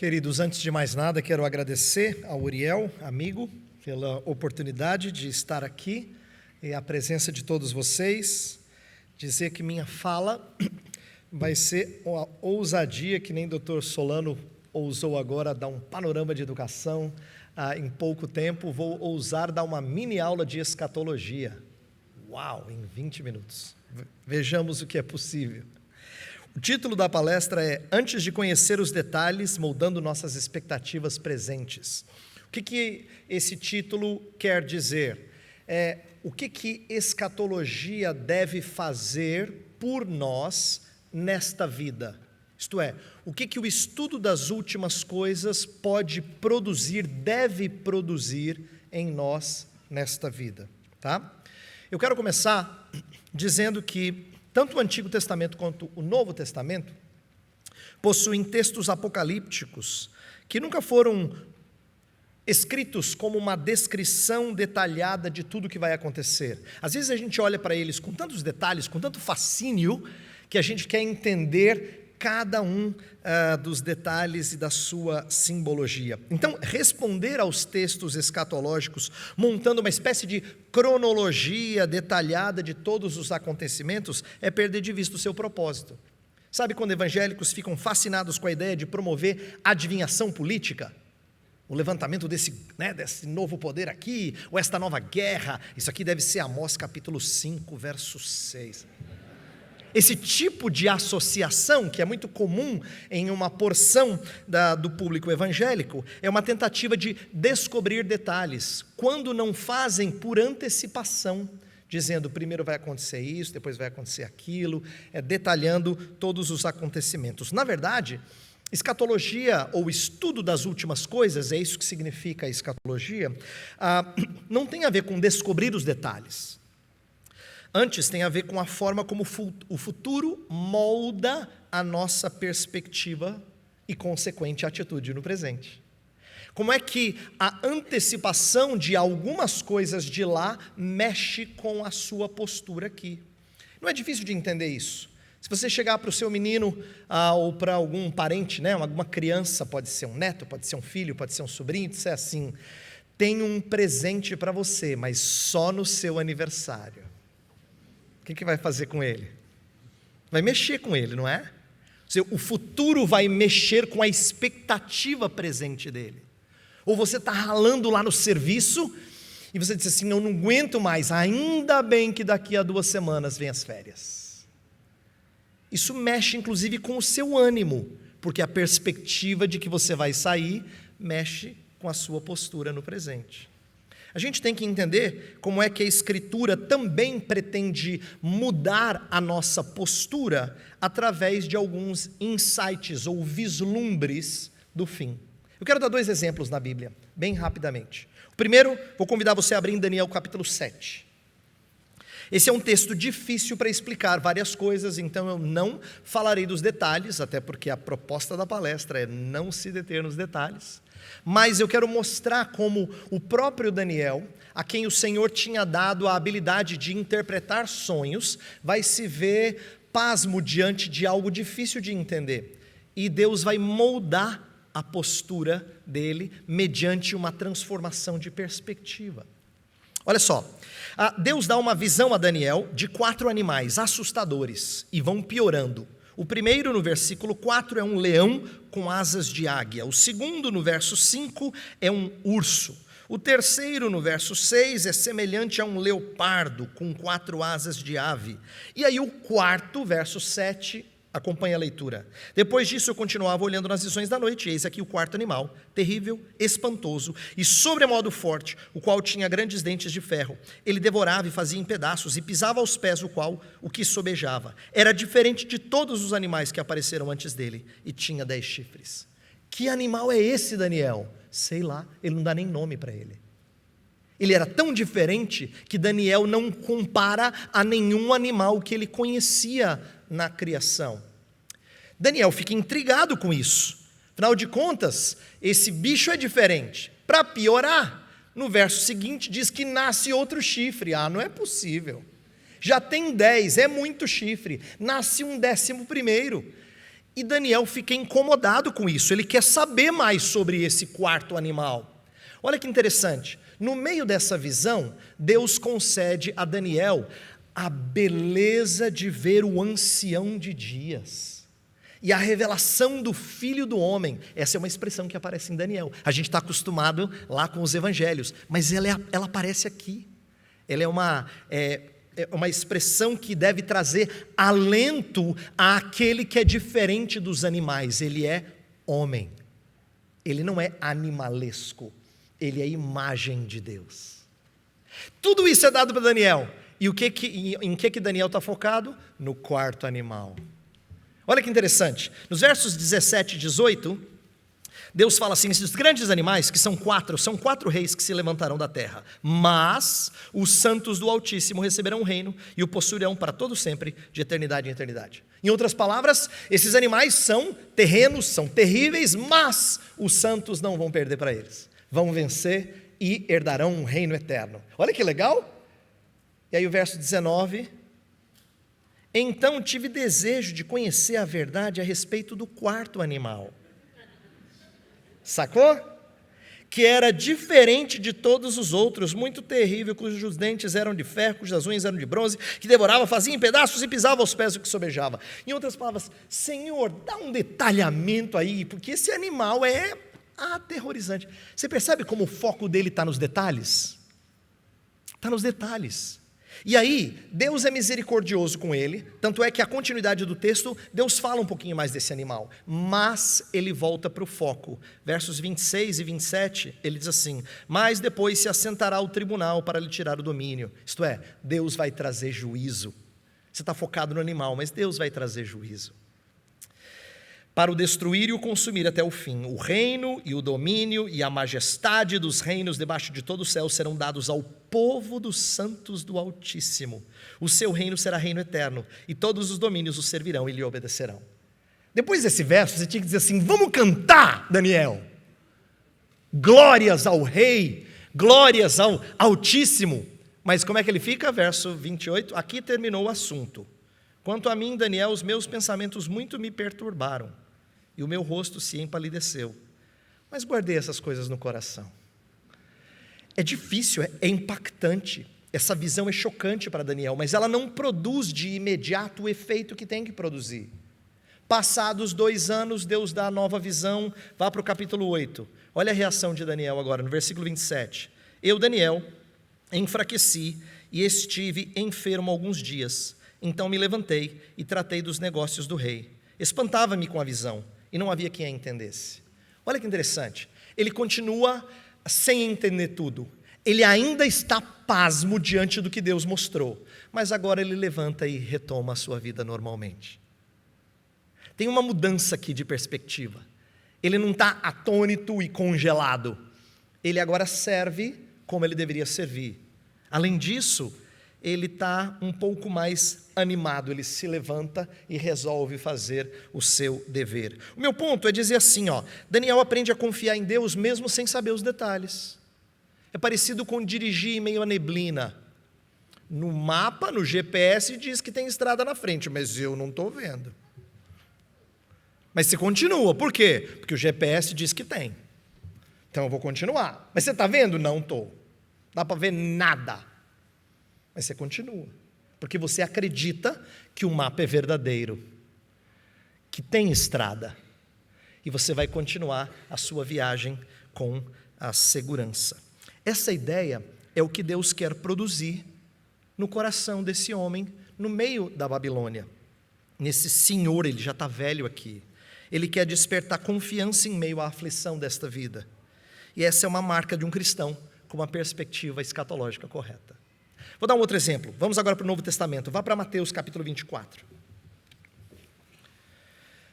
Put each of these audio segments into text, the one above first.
Queridos, antes de mais nada, quero agradecer ao Uriel, amigo, pela oportunidade de estar aqui e a presença de todos vocês. Dizer que minha fala vai ser uma ousadia que nem o Dr. Solano ousou agora dar um panorama de educação em pouco tempo. Vou ousar dar uma mini aula de escatologia. Uau, em 20 minutos. Vejamos o que é possível. O título da palestra é Antes de conhecer os detalhes, moldando nossas expectativas presentes. O que esse título quer dizer? O que escatologia deve fazer por nós nesta vida? Isto é, o que o estudo das últimas coisas pode produzir, deve produzir em nós nesta vida, tá? Eu quero começar dizendo que tanto o Antigo Testamento quanto o Novo Testamento possuem textos apocalípticos que nunca foram escritos como uma descrição detalhada de tudo que vai acontecer. Às vezes a gente olha para eles com tantos detalhes, com tanto fascínio, que a gente quer entender cada um dos detalhes e da sua simbologia. Então, responder aos textos escatológicos, montando uma espécie de cronologia detalhada de todos os acontecimentos, é perder de vista o seu propósito. Sabe quando evangélicos ficam fascinados com a ideia de promover adivinhação política? O levantamento desse novo poder aqui, ou esta nova guerra, isso aqui deve ser Amós capítulo 5, verso 6. Esse tipo de associação, que é muito comum em uma porção do público evangélico, é uma tentativa de descobrir detalhes, quando não fazem por antecipação, dizendo primeiro vai acontecer isso, depois vai acontecer aquilo, detalhando todos os acontecimentos. Na verdade, escatologia, ou estudo das últimas coisas, é isso que significa a escatologia, não tem a ver com descobrir os detalhes. Antes, tem a ver com a forma como o futuro molda a nossa perspectiva e consequente atitude no presente. Como é que a antecipação de algumas coisas de lá mexe com a sua postura aqui. Não é difícil de entender isso. Se você chegar para o seu menino ou para algum parente, alguma criança, pode ser um neto, pode ser um filho, pode ser um sobrinho, disser assim, tem um presente para você, mas só no seu aniversário. O que vai fazer com ele? Vai mexer com ele, não é? O futuro vai mexer com a expectativa presente dele. Ou você está ralando lá no serviço e você diz assim, não aguento mais, ainda bem que daqui a 2 semanas vem as férias. Isso mexe inclusive com o seu ânimo, porque a perspectiva de que você vai sair mexe com a sua postura no presente. A gente tem que entender como é que a Escritura também pretende mudar a nossa postura através de alguns insights ou vislumbres do fim. Eu quero dar 2 exemplos na Bíblia, bem rapidamente. O primeiro, vou convidar você a abrir em Daniel capítulo 7. Esse é um texto difícil para explicar várias coisas, então eu não falarei dos detalhes, até porque a proposta da palestra é não se deter nos detalhes. Mas eu quero mostrar como o próprio Daniel, a quem o Senhor tinha dado a habilidade de interpretar sonhos, vai se ver pasmo diante de algo difícil de entender. E Deus vai moldar a postura dele mediante uma transformação de perspectiva. Olha só, Deus dá uma visão a Daniel de 4 animais assustadores e vão piorando. O primeiro, no versículo 4, é um leão com asas de águia. O segundo, no verso 5, é um urso. O terceiro, no verso 6, é semelhante a um leopardo com 4 asas de ave. E aí o quarto, verso 7, acompanha a leitura. Depois disso eu continuava olhando nas visões da noite, e eis aqui o quarto animal, terrível, espantoso e sobremodo forte, o qual tinha grandes dentes de ferro. Ele devorava e fazia em pedaços e pisava aos pés o que sobejava. Era diferente de todos os animais que apareceram antes dele e tinha 10 chifres. Que animal é esse, Daniel? Sei lá, ele não dá nem nome para ele. Ele era tão diferente que Daniel não compara a nenhum animal que ele conhecia na criação. Daniel fica intrigado com isso. Afinal de contas, esse bicho é diferente. Para piorar, no verso seguinte diz que nasce outro chifre. Não é possível. Já tem 10, é muito chifre. Nasce um 11º. E Daniel fica incomodado com isso, ele quer saber mais sobre esse quarto animal. Olha que interessante, no meio dessa visão, Deus concede a Daniel a beleza de ver o ancião de dias e a revelação do Filho do Homem. Essa é uma expressão que aparece em Daniel. A gente está acostumado lá com os evangelhos, mas ela aparece aqui. Ela é uma expressão que deve trazer alento àquele que é diferente dos animais. Ele é homem, ele não é animalesco, ele é imagem de Deus. Tudo isso é dado para Daniel. E em que Daniel está focado? No quarto animal. Olha que interessante, nos versos 17 e 18, Deus fala assim: esses grandes animais, que são quatro reis que se levantarão da terra, mas os santos do Altíssimo receberão o reino e o possuirão para todo sempre, de eternidade em eternidade. Em outras palavras, esses animais são terrenos, são terríveis, mas os santos não vão perder para eles, vão vencer e herdarão um reino eterno. Olha que legal! E aí o verso 19: então tive desejo de conhecer a verdade a respeito do quarto animal. Sacou? Que era diferente de todos os outros, muito terrível, cujos dentes eram de ferro, cujas unhas eram de bronze, que devorava, fazia em pedaços e pisava aos pés do que sobejava. Em outras palavras, Senhor, dá um detalhamento aí, porque esse animal é aterrorizante. Você percebe como o foco dele está nos detalhes? Está nos detalhes. E aí, Deus é misericordioso com ele, tanto é que a continuidade do texto, Deus fala um pouquinho mais desse animal, mas ele volta para o foco. Versos 26 e 27, ele diz assim: mas depois se assentará o tribunal para lhe tirar o domínio. Isto é, Deus vai trazer juízo. Você está focado no animal, mas Deus vai trazer juízo. Para o destruir e o consumir até o fim. O reino e o domínio e a majestade dos reinos debaixo de todo o céu serão dados ao povo dos santos do Altíssimo. O seu reino será reino eterno, e todos os domínios o servirão e lhe obedecerão. Depois desse verso, você tinha que dizer assim: vamos cantar, Daniel. Glórias ao rei, glórias ao Altíssimo. Mas como é que ele fica? Verso 28, aqui terminou o assunto. Quanto a mim, Daniel, os meus pensamentos muito me perturbaram, e o meu rosto se empalideceu, mas guardei essas coisas no coração. É difícil, é impactante, essa visão é chocante para Daniel, mas ela não produz de imediato o efeito que tem que produzir. Passados 2 anos, Deus dá a nova visão. Vá para o capítulo 8, olha a reação de Daniel agora, no versículo 27. Eu, Daniel, enfraqueci e estive enfermo alguns dias. Então me levantei e tratei dos negócios do rei. Espantava-me com a visão, e não havia quem a entendesse. Olha que interessante, ele continua sem entender tudo. Ele ainda está pasmo diante do que Deus mostrou, mas agora ele levanta e retoma a sua vida normalmente. Tem uma mudança aqui de perspectiva. Ele não está atônito e congelado. Ele agora serve como ele deveria servir. Além disso, ele está um pouco mais animado, ele se levanta e resolve fazer o seu dever. O meu ponto é dizer assim, Daniel aprende a confiar em Deus mesmo sem saber os detalhes. É parecido com dirigir em meio à neblina. No mapa, no GPS, diz que tem estrada na frente, mas eu não estou vendo. Mas você continua, por quê? Porque o GPS diz que tem. Então eu vou continuar. Mas você está vendo? Não estou. Não dá para ver nada. Mas você continua, porque você acredita que o mapa é verdadeiro, que tem estrada, e você vai continuar a sua viagem com a segurança. Essa ideia é o que Deus quer produzir no coração desse homem, no meio da Babilônia. Nesse senhor, ele já está velho aqui, ele quer despertar confiança em meio à aflição desta vida, e essa é uma marca de um cristão com uma perspectiva escatológica correta. Vou dar um outro exemplo. Vamos agora para o Novo Testamento. Vá para Mateus capítulo 24.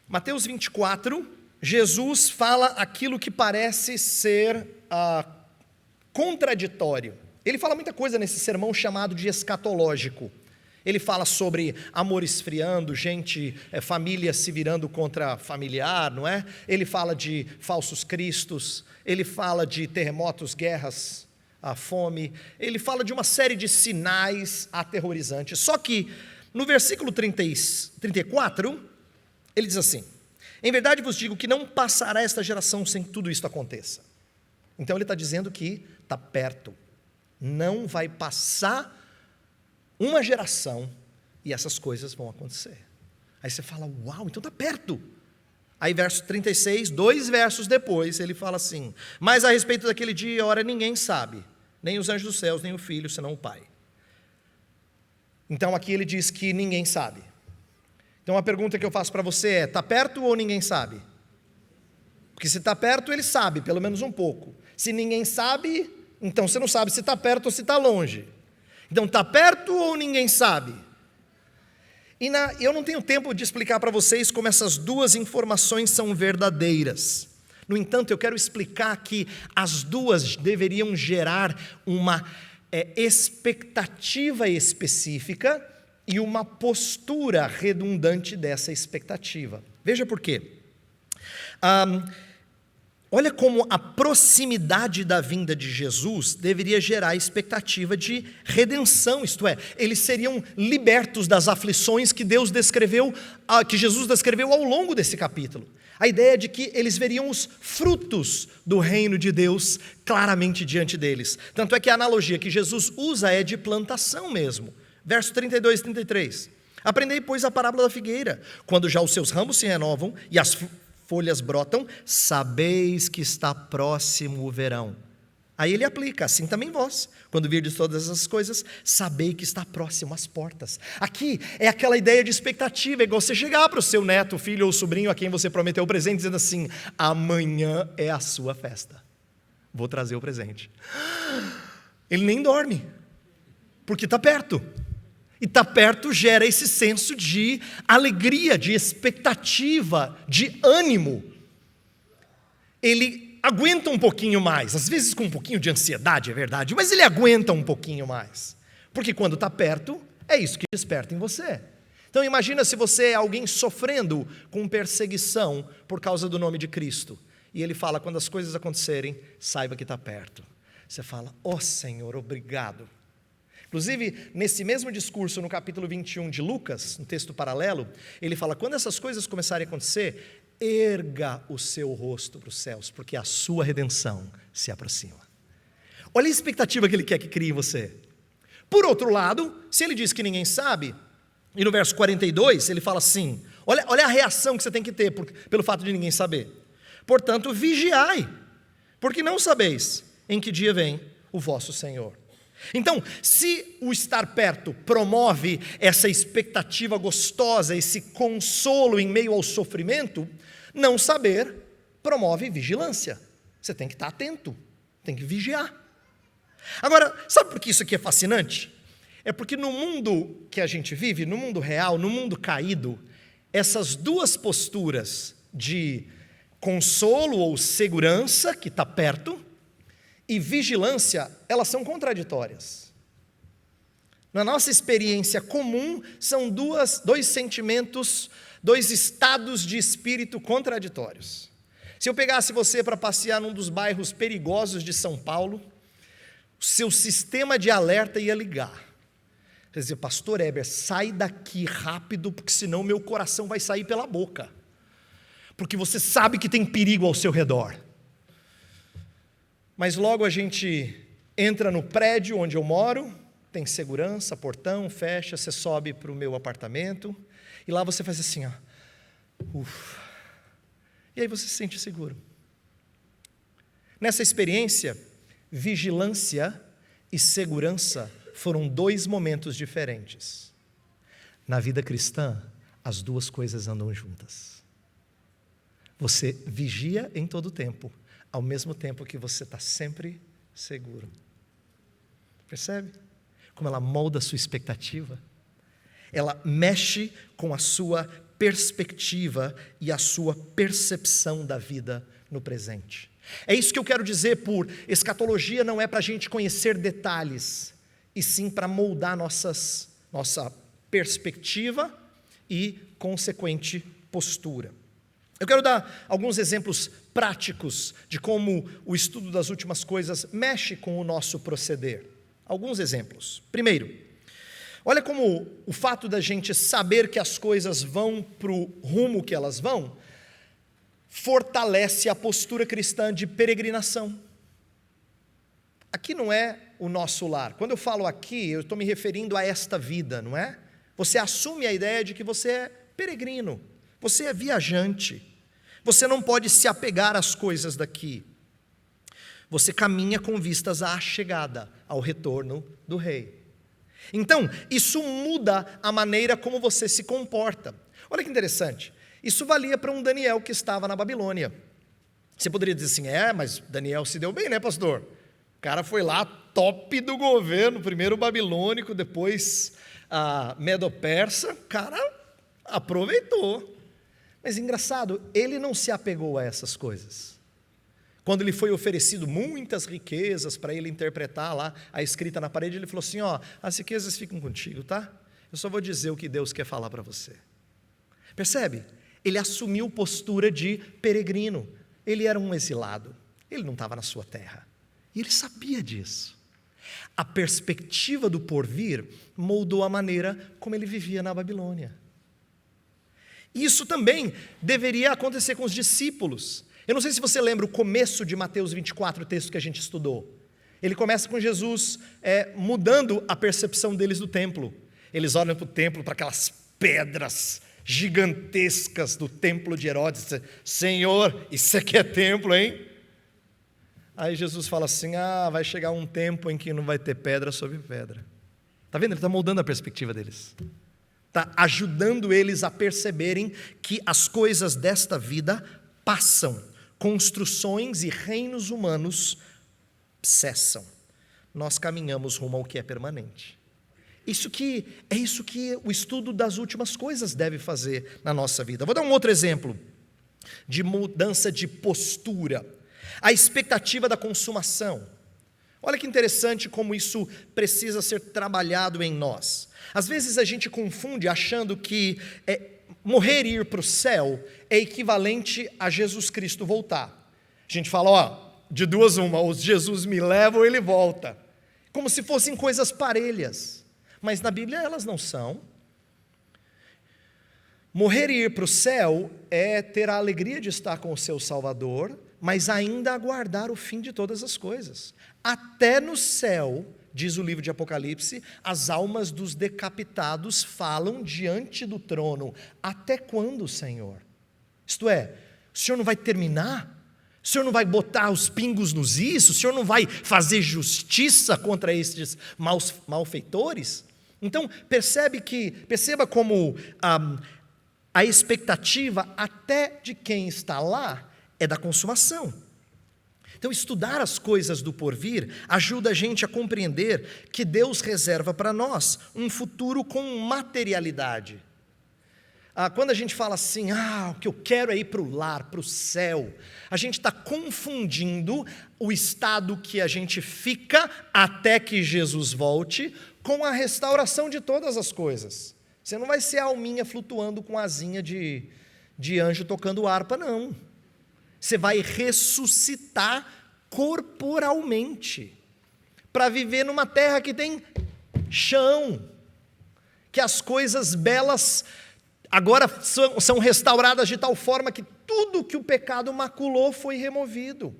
Mateus 24, Jesus fala aquilo que parece ser contraditório. Ele fala muita coisa nesse sermão chamado de escatológico. Ele fala sobre amor esfriando, família se virando contra familiar, não é? Ele fala de falsos cristos, ele fala de terremotos, guerras, a fome, ele fala de uma série de sinais aterrorizantes. Só que no versículo 34, ele diz assim: Em verdade vos digo que não passará esta geração sem que tudo isto aconteça. Então ele está dizendo que está perto. Não vai passar uma geração e essas coisas vão acontecer. Aí você fala, uau, então está perto. Aí verso 36, 2 versos depois, ele fala assim: mas a respeito daquele dia e hora ninguém sabe, nem os anjos dos céus, nem o Filho, senão o Pai. Então aqui ele diz que ninguém sabe. Então a pergunta que eu faço para você é: está perto ou ninguém sabe? Porque se está perto, ele sabe, pelo menos um pouco. Se ninguém sabe, então você não sabe se está perto ou se está longe. Então está perto ou ninguém sabe? Eu não tenho tempo de explicar para vocês como essas duas informações são verdadeiras. No entanto, eu quero explicar que as duas deveriam gerar uma expectativa específica e uma postura redundante dessa expectativa. Veja por quê. Olha como a proximidade da vinda de Jesus deveria gerar expectativa de redenção, isto é, eles seriam libertos das aflições que Deus descreveu, que Jesus descreveu ao longo desse capítulo. A ideia de que eles veriam os frutos do reino de Deus claramente diante deles. Tanto é que a analogia que Jesus usa é de plantação mesmo. Verso 32 e 33. Aprendei, pois, a parábola da figueira. Quando já os seus ramos se renovam e as folhas brotam, sabeis que está próximo o verão. Aí ele aplica: assim também vós, quando virdes todas essas coisas, sabei que está próximo às portas. Aqui é aquela ideia de expectativa, é igual você chegar para o seu neto, filho ou sobrinho a quem você prometeu o presente, dizendo assim: amanhã é a sua festa, vou trazer o presente. Ele nem dorme, porque está perto. E estar perto gera esse senso de alegria, de expectativa, de ânimo. Ele aguenta um pouquinho mais, às vezes com um pouquinho de ansiedade, é verdade, mas ele aguenta um pouquinho mais. Porque quando está perto, é isso que desperta em você. Então imagina se você é alguém sofrendo com perseguição por causa do nome de Cristo. E ele fala: quando as coisas acontecerem, saiba que está perto. Você fala: ó Senhor, obrigado. Inclusive, nesse mesmo discurso, no capítulo 21 de Lucas, no texto paralelo, ele fala: quando essas coisas começarem a acontecer, erga o seu rosto para os céus, porque a sua redenção se aproxima. Olha a expectativa que ele quer que crie em você. Por outro lado, se ele diz que ninguém sabe, e no verso 42 ele fala assim, olha a reação que você tem que ter pelo fato de ninguém saber. Portanto, vigiai, porque não sabeis em que dia vem o vosso Senhor. Então, se o estar perto promove essa expectativa gostosa, esse consolo em meio ao sofrimento, não saber promove vigilância. Você tem que estar atento, tem que vigiar. Agora, sabe por que isso aqui é fascinante? É porque no mundo que a gente vive, no mundo real, no mundo caído, essas duas posturas de consolo ou segurança, que está perto, e vigilância, elas são contraditórias. Na nossa experiência comum, são dois sentimentos, dois estados de espírito contraditórios. Se eu pegasse você para passear num dos bairros perigosos de São Paulo, o seu sistema de alerta ia ligar. Quer dizer: pastor Heber, sai daqui rápido, porque senão meu coração vai sair pela boca. Porque você sabe que tem perigo ao seu redor. Mas logo a gente entra no prédio onde eu moro, tem segurança, portão, fecha, você sobe para o meu apartamento, e lá você faz assim, ó. Ufa. E aí você se sente seguro. Nessa experiência, vigilância e segurança foram dois momentos diferentes. Na vida cristã, as duas coisas andam juntas. Você vigia em todo o tempo, ao mesmo tempo que você está sempre seguro. Percebe? Como ela molda a sua expectativa. Ela mexe com a sua perspectiva e a sua percepção da vida no presente. É isso que eu quero dizer por escatologia não é para a gente conhecer detalhes, e sim para moldar nossa perspectiva e consequente postura. Eu quero dar alguns exemplos práticos de como o estudo das últimas coisas mexe com o nosso proceder. Alguns exemplos. Primeiro, olha como o fato da gente saber que as coisas vão para o rumo que elas vão, fortalece a postura cristã de peregrinação. Aqui não é o nosso lar. Quando eu falo aqui, eu estou me referindo a esta vida, não é? Você assume a ideia de que você é peregrino, você é viajante, você não pode se apegar às coisas daqui. Você caminha com vistas à chegada, ao retorno do rei. Então, isso muda a maneira como você se comporta. Olha que interessante, isso valia para um Daniel que estava na Babilônia. Você poderia dizer assim, mas Daniel se deu bem, né, pastor? O cara foi lá, top do governo, primeiro babilônico, depois medo-persa, o cara aproveitou. Mas engraçado, ele não se apegou a essas coisas. Quando lhe foi oferecido muitas riquezas para ele interpretar lá a escrita na parede, ele falou assim, as riquezas ficam contigo, tá? Eu só vou dizer o que Deus quer falar para você. Percebe? Ele assumiu postura de peregrino. Ele era um exilado. Ele não estava na sua terra. E ele sabia disso. A perspectiva do porvir moldou a maneira como ele vivia na Babilônia. Isso também deveria acontecer com os discípulos. Eu não sei se você lembra o começo de Mateus 24, o texto que a gente estudou. Ele começa com Jesus mudando a percepção deles do templo. Eles olham para o templo, para aquelas pedras gigantescas do templo de Herodes. Senhor, isso aqui é templo, hein? Aí Jesus fala assim, vai chegar um tempo em que não vai ter pedra sobre pedra. Está vendo? Ele está moldando a perspectiva deles. Está ajudando eles a perceberem que as coisas desta vida passam. Construções e reinos humanos cessam. Nós caminhamos rumo ao que é permanente. É isso que o estudo das últimas coisas deve fazer na nossa vida. Vou dar um outro exemplo de mudança de postura. A expectativa da consumação. Olha que interessante como isso precisa ser trabalhado em nós. Às vezes a gente confunde achando que morrer e ir para o céu é equivalente a Jesus Cristo voltar. A gente fala, de duas uma, ou Jesus me leva ou ele volta. Como se fossem coisas parelhas. Mas na Bíblia elas não são. Morrer e ir para o céu é ter a alegria de estar com o seu Salvador, mas ainda aguardar o fim de todas as coisas. Até no céu, diz o livro de Apocalipse, as almas dos decapitados falam diante do trono. Até quando, Senhor? Isto é, o Senhor não vai terminar? O Senhor não vai botar os pingos nos is? O Senhor não vai fazer justiça contra estes malfeitores? Então, perceba como a expectativa até de quem está lá é da consumação. Então, estudar as coisas do porvir ajuda a gente a compreender que Deus reserva para nós um futuro com materialidade. Quando a gente fala assim, o que eu quero é ir para o lar, para o céu, a gente está confundindo o estado que a gente fica até que Jesus volte com a restauração de todas as coisas. Você não vai ser a alminha flutuando com asinha de anjo tocando harpa, não. Você vai ressuscitar corporalmente, para viver numa terra que tem chão, que as coisas belas agora são restauradas de tal forma que tudo que o pecado maculou foi removido.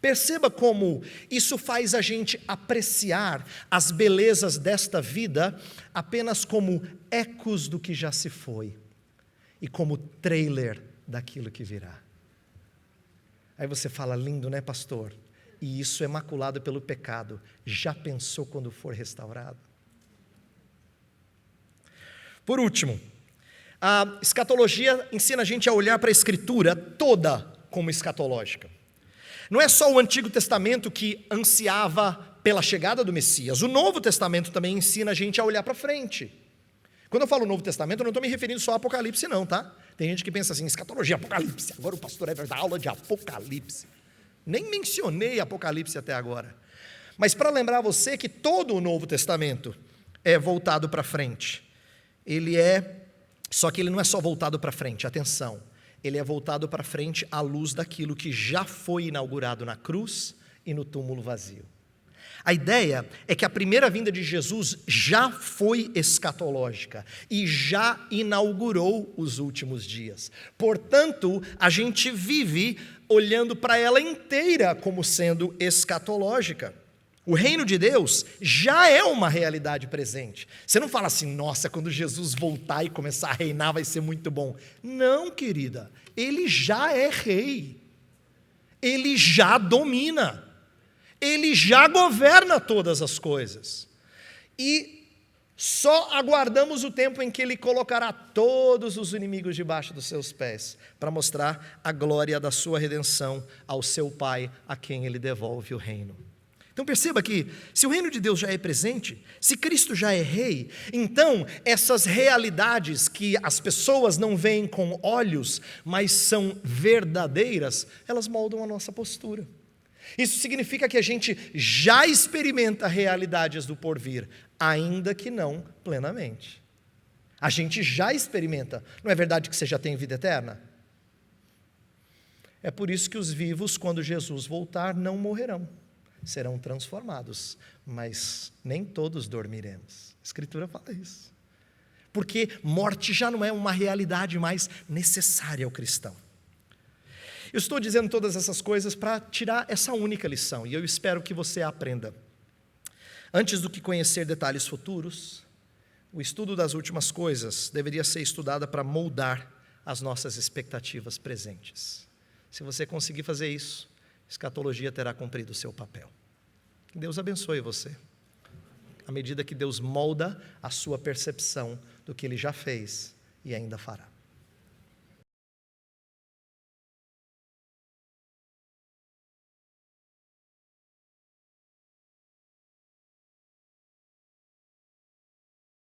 Perceba como isso faz a gente apreciar as belezas desta vida apenas como ecos do que já se foi e como trailer daquilo que virá. Aí você fala, lindo, né, pastor? E isso é maculado pelo pecado. Já pensou quando for restaurado? Por último, a escatologia ensina a gente a olhar para a Escritura toda como escatológica. Não é só o Antigo Testamento que ansiava pela chegada do Messias. O Novo Testamento também ensina a gente a olhar para frente. Quando eu falo Novo Testamento, eu não estou me referindo só ao Apocalipse, não, tá? Tem gente que pensa assim, escatologia, Apocalipse, agora o pastor Everton dá aula de Apocalipse. Nem mencionei Apocalipse até agora. Mas para lembrar você que todo o Novo Testamento é voltado para frente. Só que ele não é só voltado para frente, atenção. Ele é voltado para frente à luz daquilo que já foi inaugurado na cruz e no túmulo vazio. A ideia é que a primeira vinda de Jesus já foi escatológica e já inaugurou os últimos dias. Portanto, a gente vive olhando para ela inteira como sendo escatológica. O reino de Deus já é uma realidade presente. Você não fala assim, nossa, quando Jesus voltar e começar a reinar vai ser muito bom. Não, querida, ele já é rei. Ele já domina. Ele já governa todas as coisas. E só aguardamos o tempo em que ele colocará todos os inimigos debaixo dos seus pés, para mostrar a glória da sua redenção ao seu Pai, a quem ele devolve o reino. Então perceba que, se o reino de Deus já é presente, se Cristo já é rei, então essas realidades que as pessoas não veem com olhos, mas são verdadeiras, elas moldam a nossa postura. Isso significa que a gente já experimenta realidades do porvir, ainda que não plenamente. A gente já experimenta. Não é verdade que você já tem vida eterna? É por isso que os vivos, quando Jesus voltar, não morrerão. Serão transformados, mas nem todos dormiremos. A Escritura fala isso. Porque morte já não é uma realidade mais necessária ao cristão. Eu estou dizendo todas essas coisas para tirar essa única lição, e eu espero que você a aprenda. Antes do que conhecer detalhes futuros, o estudo das últimas coisas deveria ser estudado para moldar as nossas expectativas presentes. Se você conseguir fazer isso, a escatologia terá cumprido o seu papel. Que Deus abençoe você, à medida que Deus molda a sua percepção do que Ele já fez e ainda fará.